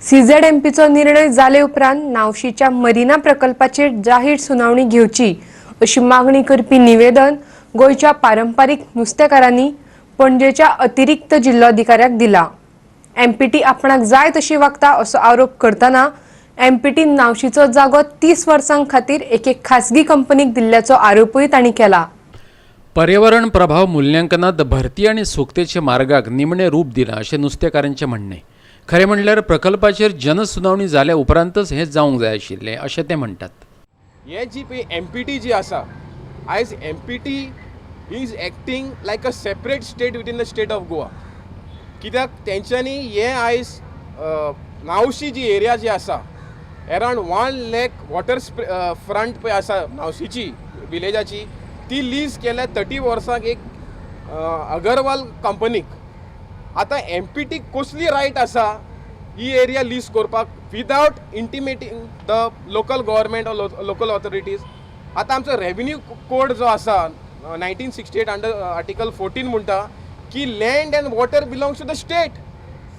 सीझेडएमपीचो निर्णय जाले उपरांत नावशीच्या मरीना प्रकल्पाचेर जाहीर सुनावणी घेवची अशी मागणी करपी निवेदन गोयच्या पारंपारीक नुस्तेकारांनी पणजेच्या अतिरिक्त जिल्लोधिकाऱ्याक दिला। एमपीटी आपणाक जाय तशी वागता असो आरोप करताना एमपीटी नावशीचो जागो 30 वर्सां खातीर एक खासगी कंपनीक दिल्ल्याचो आरोपय तांणी केला। पर्यावरण प्रभाव मूल्यांकनात भरती आणि सुक्तेचे मार्गाक निमणे रूप दिला अशें नुस्तेकारांचे म्हणणे। खरे म्हणल्यार प्रकल्पाचेर जनसुनावणी जाल्या उपरांतच हें जावंक जाय आशिल्लें अशें ते म्हणटात। हे जी पळय एमपीटी जी आसा, आयज empty is acting like a separate state within the state of Goa. कित्याक तेंच्यांनी हे आयज नावशी जी एरिया जी आसा, अरावंड 1 लाख वॉटर फ्रंट पळय आसा नावशीची विलेजाची, ती लीज केल्या 30 वर्सांक एक अगरवाल कंपनीक। आता एमपीटी कसली रायट आसा ही एरिया लीज करपाक विदाउट इंटिमेटिंग द लोकल गव्हर्मेंट और लोकल ऑथॉरिटीज। आता आमचो रेव्हेन्यू कोड जो आसा 1968 अंडर आर्टिकल 14 म्हणटा की land and water belongs to the state.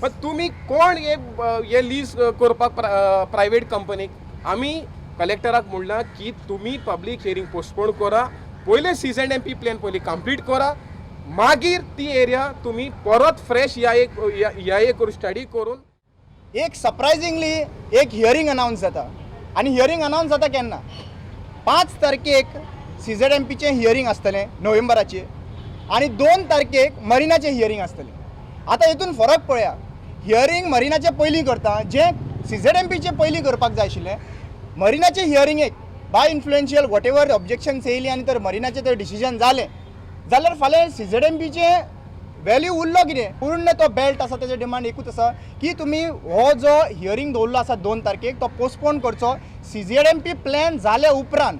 पण तुम्ही कोण हे लीज करपाक प्रायवेट कंपनीक? आमी कलेक्टराक म्हणला की तुम्ही पब्लीक हियरिंग पोस्टपोन करा, पयले सीझेडएमपी प्लॅन पयली कंप्लीट करा, मागीर ती एरिया तुम्ही परत फ्रेश या एक स्टडी करून। एक सरप्रायझिंगली एक हियरिंग अनाउन्स जाता आणि हियरिंग अनाउन्स जाता केन्ना 5 तारखेक सीझेडएमपीचे हियरिंग आसतलें नोव्हेंबराचे आणि 2 तारखेक मरिनाचे हियरिंग आसतलें। आता हेतून फरक पळया, हियरिंग मरिनाचे पयलीं करता जे सीझेडएमपीचे पयलीं करपाक जाय आशिल्लें। मरिनाचे हियरिंगेक by influential whatever objections येयली आणि तर मरिनाचे तर डिसिजन जालें जाल्यार फाल्यां सीझेडएमपीचे व्हॅल्यू उरलो कितें? पूर्ण तो बेल्ट आसा तेजे डिमांड एकूच आसा की तुमी हो जो हियरिंग दवरलो आसा 2 तारखेक तो पोस्टपोन करचो, सीझेडएमपी प्लॅन जाल्या उपरांत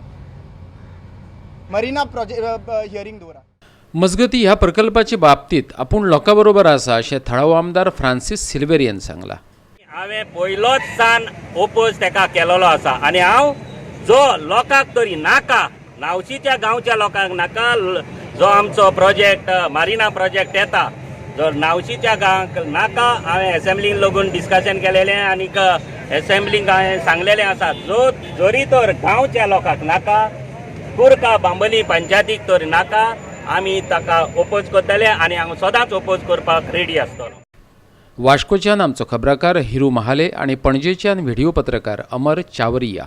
मरिना हियरिंग दवरा। मजगती ह्या प्रकल्पाच्या बाबतीत आपूण लोकांबरोबर आसा अशें थळावो आमदार फ्रांसीस सिल्वेरियन सांगला। हांवें पयलोच सान ओपोज तेका केलेलो आसा आणि हांव जो लोकांक तरी नाका, नावशीच्या गांवच्या लोकांक नाका, जो आमचो प्रोजेक्ट मारिना प्रोजेक्ट येता जो नावशीच्या गांवांक नाका, हांवें असेंब्लीक लागून डिस्कशन केलेलें आणि असेंब्लीक हांवें सांगलेलें आसा जोरी तर गांवच्या लोकांक नाका, कुर्का बांबोली पंचायतीक तर नाका, आमी ताका ओपोज करतले आणि हांव सदांच ओपोज करपाक रेडी आसतलो। वास्कोच्यान आमचो खबराकार हिरू महाले आणि पणजेच्यान व्हिडिओ पत्रकार अमर चावरिया।